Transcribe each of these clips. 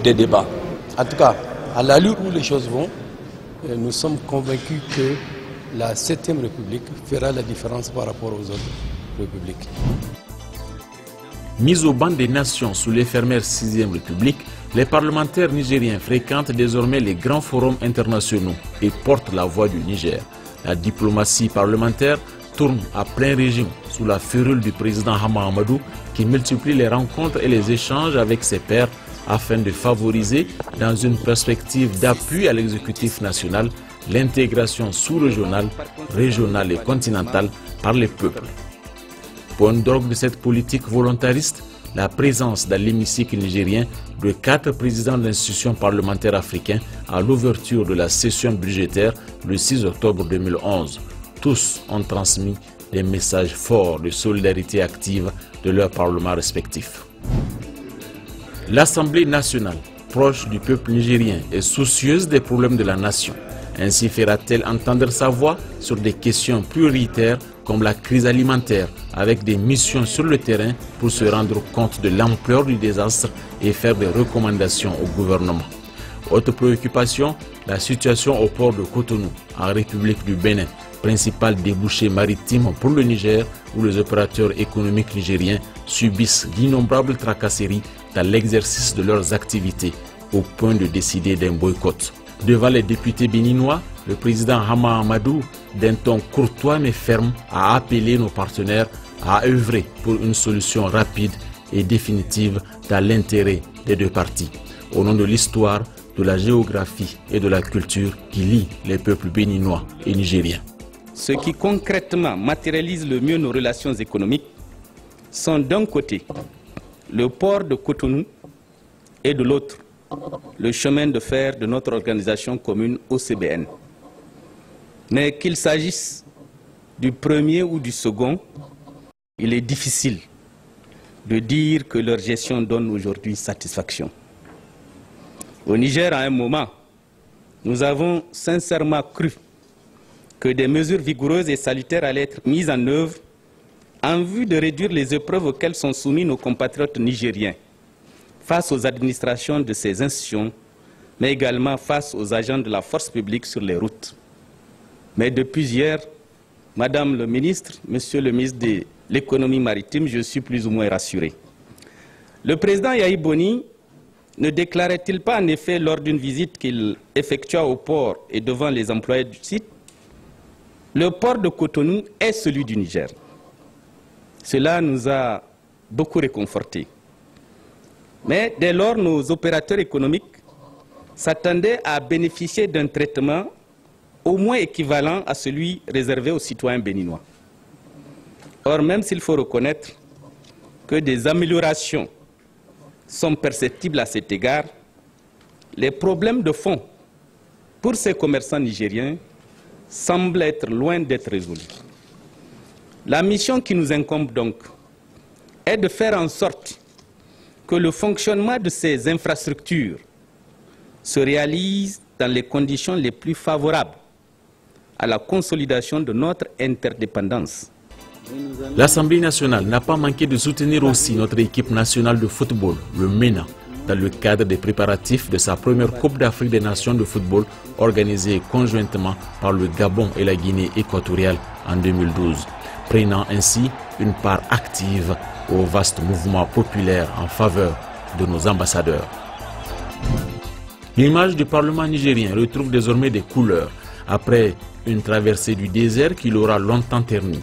des débats. En tout cas, à l'allure où les choses vont, nous sommes convaincus que la 7e République fera la différence par rapport aux autres républiques. Mis au banc des nations sous l'éphémère 6e République, les parlementaires nigériens fréquentent désormais les grands forums internationaux et portent la voix du Niger. La diplomatie parlementaire tourne à plein régime sous la férule du président Hama Amadou qui multiplie les rencontres et les échanges avec ses pairs afin de favoriser, dans une perspective d'appui à l'exécutif national, l'intégration sous-régionale, régionale et continentale par les peuples. Point d'orgue de cette politique volontariste, la présence dans l'hémicycle nigérien de 4 présidents d'institutions parlementaires africains à l'ouverture de la session budgétaire le 6 octobre 2011. Tous ont transmis des messages forts de solidarité active de leurs parlements respectifs. L'Assemblée nationale, proche du peuple nigérien, est soucieuse des problèmes de la nation. Ainsi fera-t-elle entendre sa voix sur des questions prioritaires comme la crise alimentaire, avec des missions sur le terrain pour se rendre compte de l'ampleur du désastre et faire des recommandations au gouvernement. Autre préoccupation, la situation au port de Cotonou, en République du Bénin, principal débouché maritime pour le Niger, où les opérateurs économiques nigériens subissent d'innombrables tracasseries dans l'exercice de leurs activités, au point de décider d'un boycott. Devant les députés béninois, le président Hama Amadou, d'un ton courtois mais ferme, a appelé nos partenaires à œuvrer pour une solution rapide et définitive dans l'intérêt des deux parties, au nom de l'histoire, de la géographie et de la culture qui lient les peuples béninois et nigériens. Ce qui concrètement matérialise le mieux nos relations économiques sont d'un côté le port de Cotonou et de l'autre le chemin de fer de notre organisation commune OCBN. Mais qu'il s'agisse du premier ou du second, il est difficile de dire que leur gestion donne aujourd'hui satisfaction. Au Niger, à un moment, nous avons sincèrement cru que des mesures vigoureuses et salutaires allaient être mises en œuvre en vue de réduire les épreuves auxquelles sont soumis nos compatriotes nigériens face aux administrations de ces institutions, mais également face aux agents de la force publique sur les routes. Mais depuis hier, Madame le ministre, Monsieur le ministre de l'économie maritime, je suis plus ou moins rassuré. Le président Yahi Boni ne déclarait-il pas en effet lors d'une visite qu'il effectua au port et devant les employés du site, le port de Cotonou est celui du Niger. Cela nous a beaucoup réconfortés. Mais dès lors, nos opérateurs économiques s'attendaient à bénéficier d'un traitement au moins équivalent à celui réservé aux citoyens béninois. Or, même s'il faut reconnaître que des améliorations sont perceptibles à cet égard, les problèmes de fond pour ces commerçants nigériens semblent être loin d'être résolus. La mission qui nous incombe donc est de faire en sorte que le fonctionnement de ces infrastructures se réalise dans les conditions les plus favorables à la consolidation de notre interdépendance. L'Assemblée nationale n'a pas manqué de soutenir aussi notre équipe nationale de football, le MENA, dans le cadre des préparatifs de sa première Coupe d'Afrique des Nations de football organisée conjointement par le Gabon et la Guinée équatoriale en 2012, prenant ainsi une part active au vaste mouvement populaire en faveur de nos ambassadeurs. L'image du Parlement nigérien retrouve désormais des couleurs après une traversée du désert qui l'aura longtemps terni.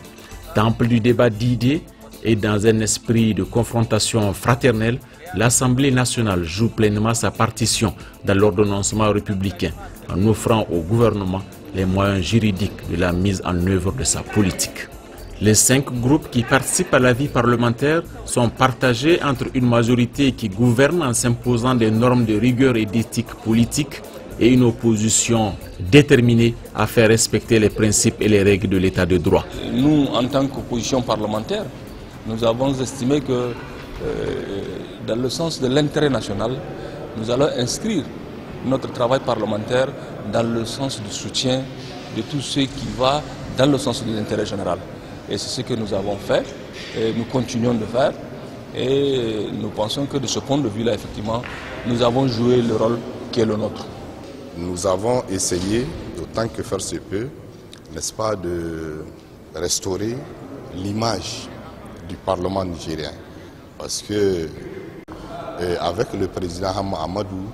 Temple du débat d'idées et dans un esprit de confrontation fraternelle, l'Assemblée nationale joue pleinement sa partition dans l'ordonnancement républicain en offrant au gouvernement les moyens juridiques de la mise en œuvre de sa politique. Les 5 groupes qui participent à la vie parlementaire sont partagés entre une majorité qui gouverne en s'imposant des normes de rigueur et d'éthique politique et une opposition déterminée à faire respecter les principes et les règles de l'état de droit. Nous, en tant qu'opposition parlementaire, nous avons estimé que dans le sens de l'intérêt national, nous allons inscrire notre travail parlementaire dans le sens du soutien de tout ce qui va dans le sens de l'intérêt général. Et c'est ce que nous avons fait et nous continuons de faire. Et nous pensons que de ce point de vue-là, effectivement, nous avons joué le rôle qui est le nôtre. Nous avons essayé, autant que faire se peut, n'est-ce pas, de restaurer l'image du Parlement nigérien. Parce que avec le président Hama Amadou,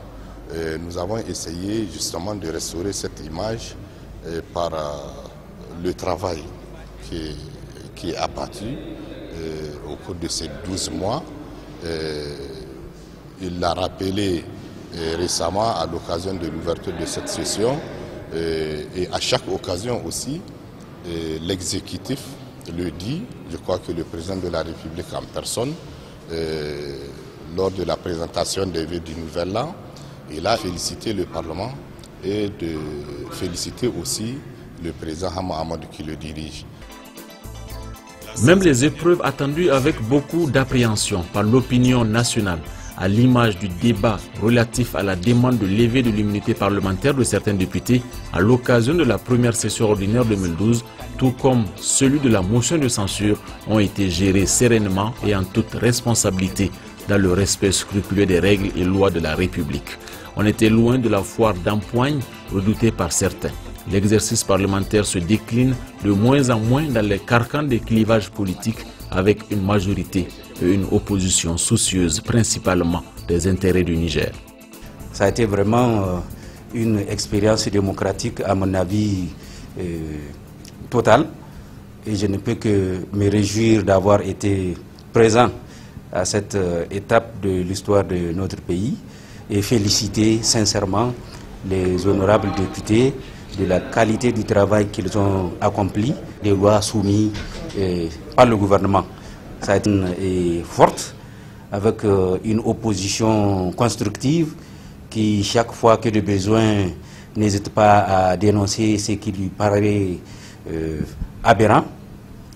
nous avons essayé justement de restaurer cette image par le travail qui est abattu au cours de ces 12 mois. Il l'a rappelé récemment à l'occasion de l'ouverture de cette session et à chaque occasion aussi, l'exécutif le dit. Je crois que le président de la République en personne, lors de la présentation des vœux du nouvel an, il a félicité le Parlement et de féliciter aussi le président Hama Amadou qui le dirige. Même les épreuves attendues avec beaucoup d'appréhension par l'opinion nationale, à l'image du débat relatif à la demande de levée de l'immunité parlementaire de certains députés à l'occasion de la première session ordinaire 2012, tout comme celui de la motion de censure, ont été gérés sereinement et en toute responsabilité dans le respect scrupuleux des règles et lois de la République. On était loin de la foire d'empoigne redoutée par certains. L'exercice parlementaire se décline de moins en moins dans les carcans des clivages politiques avec une majorité et une opposition soucieuse principalement des intérêts du Niger. Ça a été vraiment une expérience démocratique à mon avis totale et je ne peux que me réjouir d'avoir été présent à cette étape de l'histoire de notre pays et féliciter sincèrement les honorables députés de la qualité du travail qu'ils ont accompli, des lois soumises par le gouvernement. Ça a été forte, avec une opposition constructive qui, chaque fois que de besoin, n'hésite pas à dénoncer ce qui lui paraît aberrant.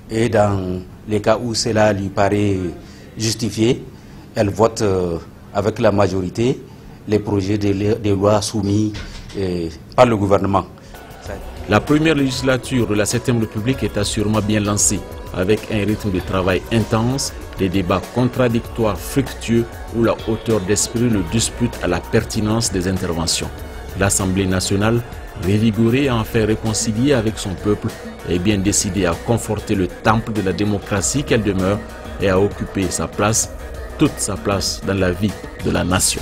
Et dans les cas où cela lui paraît justifié, elle vote avec la majorité les projets de loi soumis par le gouvernement. La première législature de la 7e République est assurément bien lancée, avec un rythme de travail intense, des débats contradictoires fructueux où la hauteur d'esprit le dispute à la pertinence des interventions. L'Assemblée nationale, revigorée et enfin réconciliée avec son peuple, est bien décidée à conforter le temple de la démocratie qu'elle demeure et à occuper sa place, toute sa place dans la vie de la nation.